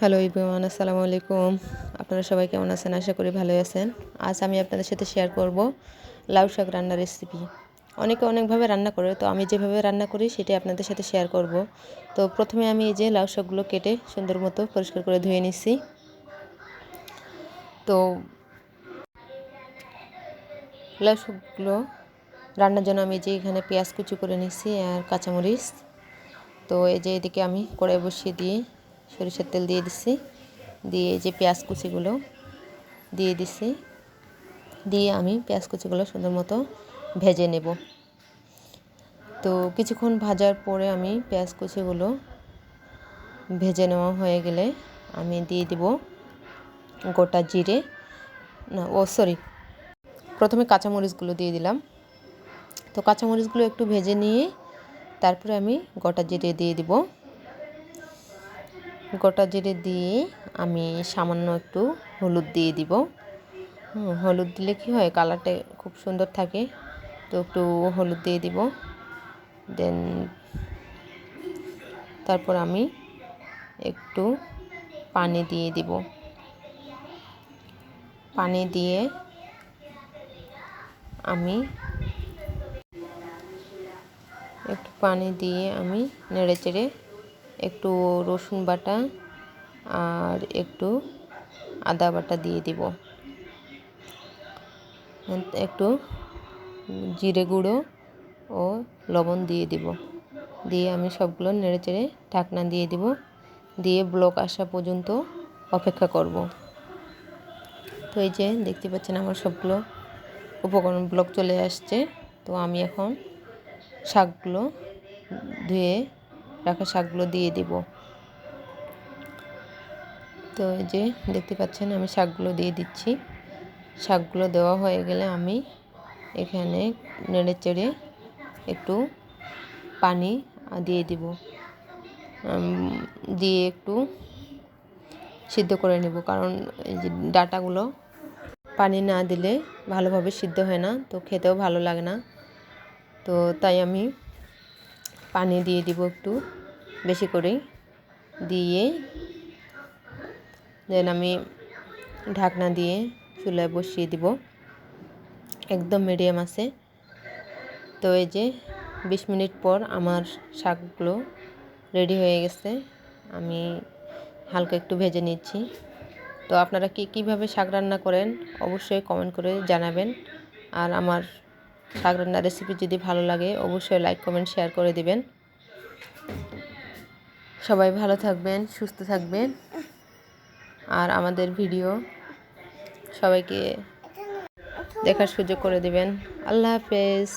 Hello everyone, আসসালামু আলাইকুম। আপনারা সবাই কেমন আছেন? আশা করি ভালোই আছেন। আজ আমি আপনাদের সাথে শেয়ার করব লাউ শাক রান্নার রেসিপি। অনেকে অনেকভাবে রান্না করে, তো আমি যেভাবে রান্না করি সেটাই আপনাদের সাথে শেয়ার করব। তো প্রথমে আমি এই যে লাউ শাকগুলো কেটে সুন্দর মতো পরিষ্কার করে ধুয়ে নিচ্ছি। তো লাউ শাকগুলো রান্নার জন্য আমি যে এখানে পেঁয়াজ কুচি করে নিচ্ছি আর কাঁচামরিচ। তো এই যে এদিকে আমি কড়াই বসিয়ে দিয়ে সরিষার তেল দিয়ে দিচ্ছি, দিয়ে এই যে পেঁয়াজ কুচিগুলো দিয়ে দিচ্ছি, দিয়ে আমি পেঁয়াজ কুচিগুলো সুন্দর মতো ভেজে নেব। তো কিছুক্ষণ ভাজার পরে আমি পেঁয়াজ কুচিগুলো ভেজে নেওয়া হয়ে গেলে আমি দিয়ে দেব গোটা জিরে, প্রথমে কাঁচামরিচগুলো দিয়ে দিলাম। তো কাঁচামরিচগুলো একটু ভেজে নিয়ে তারপরে আমি গোটা জিরে দিয়ে দিব। গোটা জিরে দিয়ে আমি সামান্য একটু হলুদ দিয়ে দিব। হলুদ দিলে কি হয়, কালারটা খুব সুন্দর থাকে। তো একটু হলুদ দিয়ে দিব। দেন তারপর আমি একটু পানি দিয়ে দিব। পানি দিয়ে আমি নেড়েচেড়ে একটু রসুন বাটা আর একটু আদা বাটা দিয়ে দিব, একটু জিরে গুঁড়ো ও লবণ দিয়ে দিব। দিয়ে আমি সবগুলো নেড়েচেড়ে ঢাকনা দিয়ে দিব, দিয়ে ব্লক আসা পর্যন্ত অপেক্ষা করব। তো এই যে দেখতে পাচ্ছেন আমার সবগুলো উপকরণ ব্লক চলে আসছে। তো আমি এখন শাকগুলো ধুয়ে রাখা শাকগুলো দিয়ে দিব। তো এই যে দেখতে পাচ্ছেন আমি শাকগুলো দিয়ে দিচ্ছি। শাকগুলো দেওয়া হয়ে গেলে আমি এখানে নেড়েচেড়ে একটু পানি দিয়ে দিব, দিয়ে একটু সিদ্ধ করে নেব। কারণ এই যে ডাঁটাগুলো পানি না দিলে ভালোভাবে সিদ্ধ হয় না, তো খেতেও ভালো লাগে না। তো তাই আমি পানি দিয়ে দিব একটু বেশি করে, দিয়ে দেন আমি ঢাকনা দিয়ে চুলায় বসিয়ে দিব একদম মিডিয়াম আছে। তো এই যে 20 মিনিট পর আমার শাকগুলো রেডি হয়ে গেছে। আমি হালকা একটু ভেজে নিচ্ছি। তো আপনারা কীভাবে শাক রান্না করেন অবশ্যই কমেন্ট করে জানাবেন। আর আমার শাক রান্নার রেসিপি যদি ভালো লাগে অবশ্যই লাইক কমেন্ট শেয়ার করে দিবেন। সবাই ভালো থাকবেন, সুস্থ থাকবেন, আর আমাদের ভিডিও সবাইকে দেখার সুযোগ করে দিবেন। আল্লাহ হাফেজ।